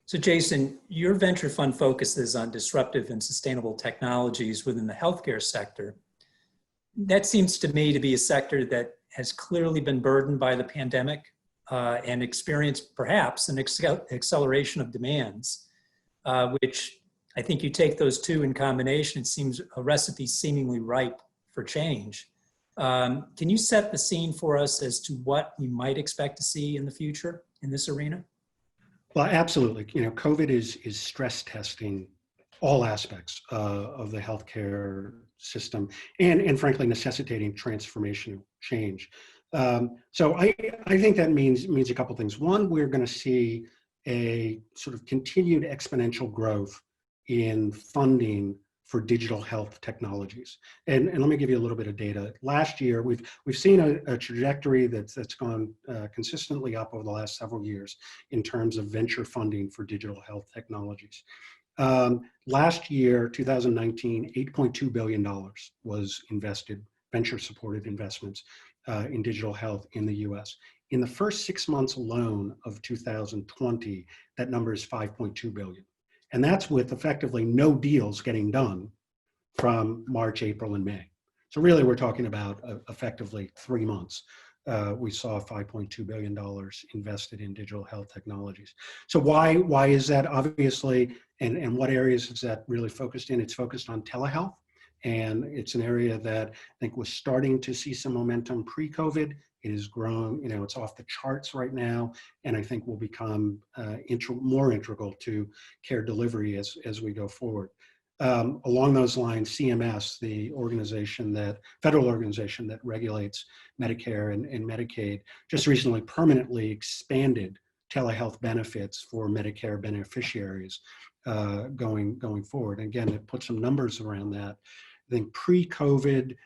So Jason, your venture fund focuses on disruptive and sustainable technologies within the healthcare sector. That seems to me to be a sector that has clearly been burdened by the pandemic and experienced perhaps an acceleration of demands, which I think you take those two in combination, it seems a recipe seemingly ripe for change. Can you set the scene for us as to what we might expect to see in the future in this arena? Well, absolutely. COVID is stress testing all aspects of the healthcare system and frankly, necessitating transformational change. So I think that means a couple of things. One, we're going to see a sort of continued exponential growth in funding for digital health technologies. And let me give you a little bit of data. Last year, we've seen a trajectory that's gone consistently up over the last several years in terms of venture funding for digital health technologies. Last year, 2019, $8.2 billion was invested, venture-supported investments in digital health in the US. In the first 6 months alone of 2020, that number is $5.2 billion. And that's with effectively no deals getting done from March, April, and May. So really, we're talking about effectively 3 months. We saw $5.2 billion invested in digital health technologies. So why is that? Obviously, and what areas is that really focused in? It's focused on telehealth. And it's an area that I think was starting to see some momentum pre-COVID. It has grown, it's off the charts right now, and I think will become more integral to care delivery as we go forward. Along those lines, CMS, the federal organization that regulates Medicare and Medicaid, just recently permanently expanded telehealth benefits for Medicare beneficiaries going forward. And again, it put some numbers around that. I think pre-COVID,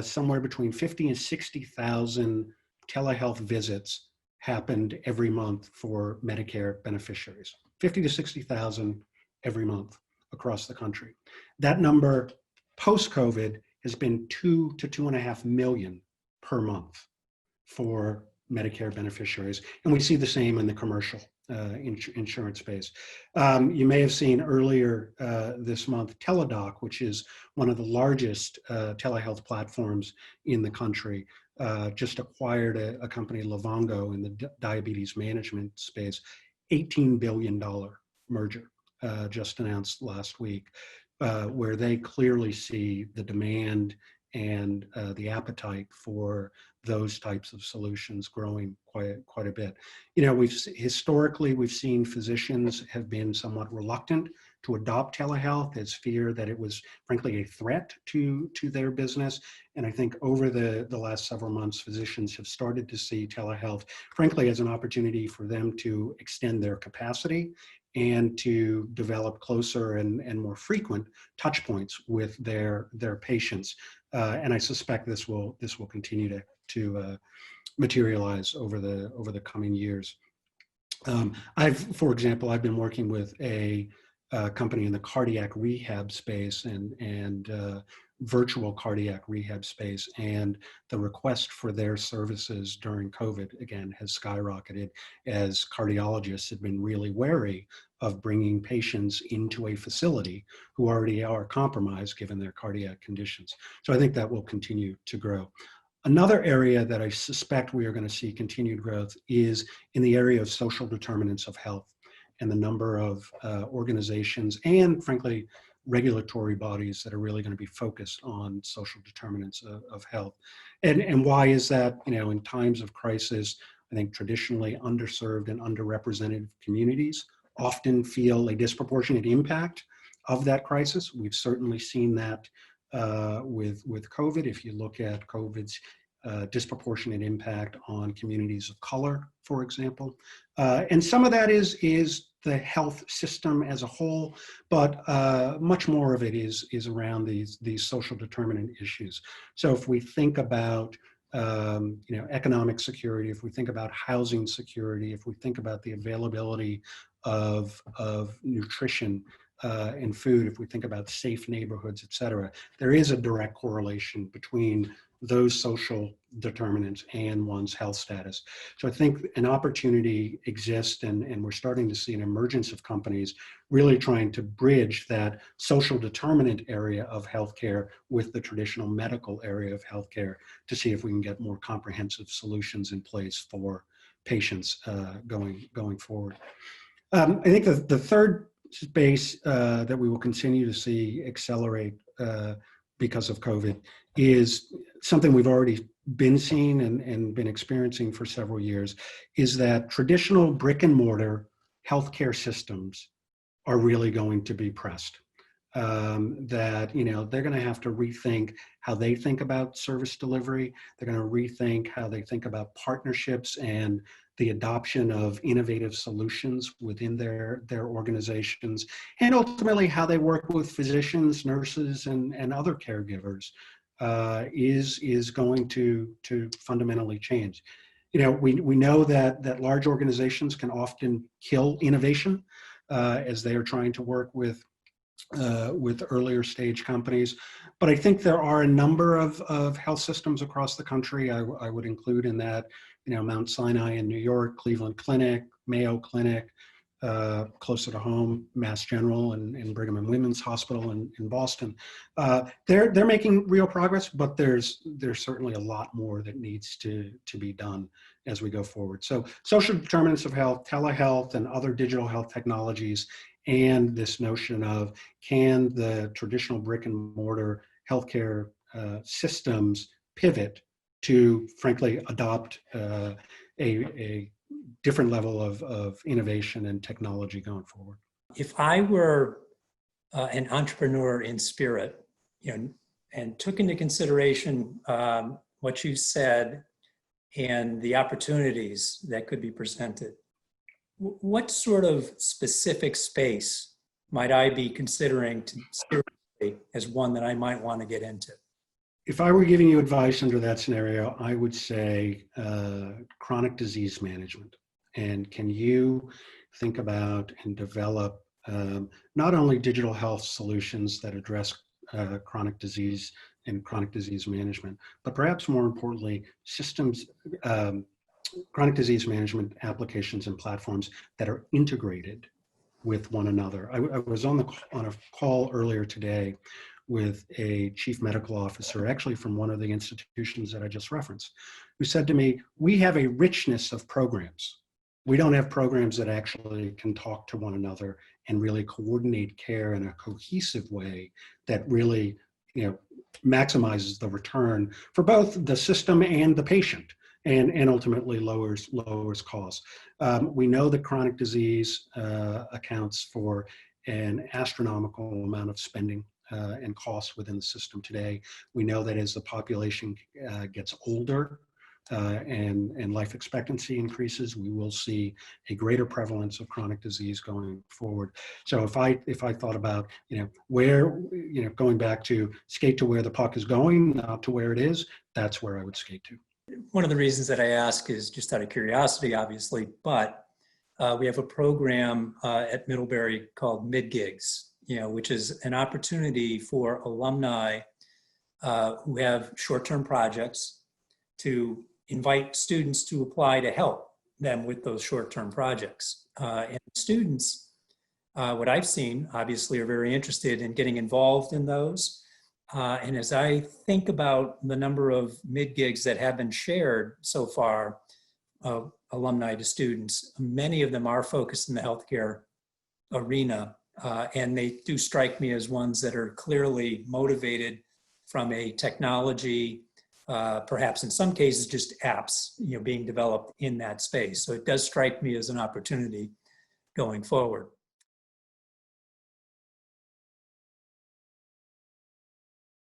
somewhere between 50 and 60,000 telehealth visits happened every month for Medicare beneficiaries. 50 to 60,000 every month across the country. That number post-COVID has been 2 to 2.5 million per month for Medicare beneficiaries. And we see the same in the commercial insurance space. You may have seen earlier this month, Teladoc, which is one of the largest telehealth platforms in the country, just acquired a company, Livongo, in the diabetes management space, $18 billion merger just announced last week, where they clearly see the demand and the appetite for those types of solutions growing quite a bit. Historically, we've seen physicians have been somewhat reluctant to adopt telehealth as fear that it was frankly a threat to their business. And I think over the last several months, physicians have started to see telehealth frankly as an opportunity for them to extend their capacity and to develop closer and more frequent touch points with their patients. And I suspect this will continue to materialize over the coming years. For example, I've been working with a company in the cardiac rehab space and virtual cardiac rehab space, and the request for their services during COVID, again, has skyrocketed as cardiologists have been really wary of bringing patients into a facility who already are compromised given their cardiac conditions. So I think that will continue to grow. Another area that I suspect we are going to see continued growth is in the area of social determinants of health and the number of organizations and frankly, regulatory bodies that are really going to be focused on social determinants of health. And why is that? In times of crisis, I think traditionally underserved and underrepresented communities often feel a disproportionate impact of that crisis. We've certainly seen that with COVID. If you look at COVID's disproportionate impact on communities of color, for example. And some of that is the health system as a whole, but much more of it is around these social determinant issues. So if we think about economic security, if we think about housing security, if we think about the availability of nutrition and food, if we think about safe neighborhoods, et cetera, there is a direct correlation between those social determinants and one's health status. So I think an opportunity exists, and we're starting to see an emergence of companies really trying to bridge that social determinant area of healthcare with the traditional medical area of healthcare to see if we can get more comprehensive solutions in place for patients going forward. I think the third space that we will continue to see accelerate because of COVID is something we've already been seeing and been experiencing for several years, is that traditional brick and mortar healthcare systems are really going to be pressed. That, you know, they're going to have to rethink how they think about service delivery. They're going to rethink how they think about partnerships and the adoption of innovative solutions within their organizations, and ultimately how they work with physicians, nurses, and other caregivers is going to fundamentally change. You know, we know that large organizations can often kill innovation as they are trying to work with earlier stage companies. But I think there are a number of health systems across the country. I would include in that, you know, Mount Sinai in New York, Cleveland Clinic, Mayo Clinic, closer to home, Mass General and Brigham and Women's Hospital in Boston. They're making real progress, but there's certainly a lot more that needs to be done as we go forward. So social determinants of health, telehealth, and other digital health technologies, and this notion of, can the traditional brick and mortar healthcare systems pivot to, frankly, adopt a different level of innovation and technology going forward? If I were an entrepreneur in spirit, you know, and took into consideration what you said and the opportunities that could be presented, what sort of specific space might I be considering to seriously as one that I might want to get into? If I were giving you advice under that scenario, I would say chronic disease management. And can you think about and develop not only digital health solutions that address chronic disease and chronic disease management, but perhaps more importantly, systems, chronic disease management applications and platforms that are integrated with one another. I was on a call earlier today with a chief medical officer, actually from one of the institutions that I just referenced, who said to me, we have a richness of programs. We don't have programs that actually can talk to one another and really coordinate care in a cohesive way that really, you know, maximizes the return for both the system and the patient, and ultimately lowers costs. We know that chronic disease accounts for an astronomical amount of spending and costs within the system today. We know that as the population gets older and life expectancy increases, we will see a greater prevalence of chronic disease going forward. So if I thought about, you know, where, you know, going back to skate to where the puck is going, not to where it is, that's where I would skate to. One of the reasons that I ask is just out of curiosity, obviously, but we have a program at Middlebury called MidGigs, you know, which is an opportunity for alumni who have short-term projects to invite students to apply to help them with those short-term projects. And students, what I've seen, obviously, are very interested in getting involved in those. And as I think about the number of mid-gigs that have been shared so far, alumni to students, many of them are focused in the healthcare arena. And they do strike me as ones that are clearly motivated from a technology, perhaps in some cases just apps, you know, being developed in that space. So it does strike me as an opportunity going forward.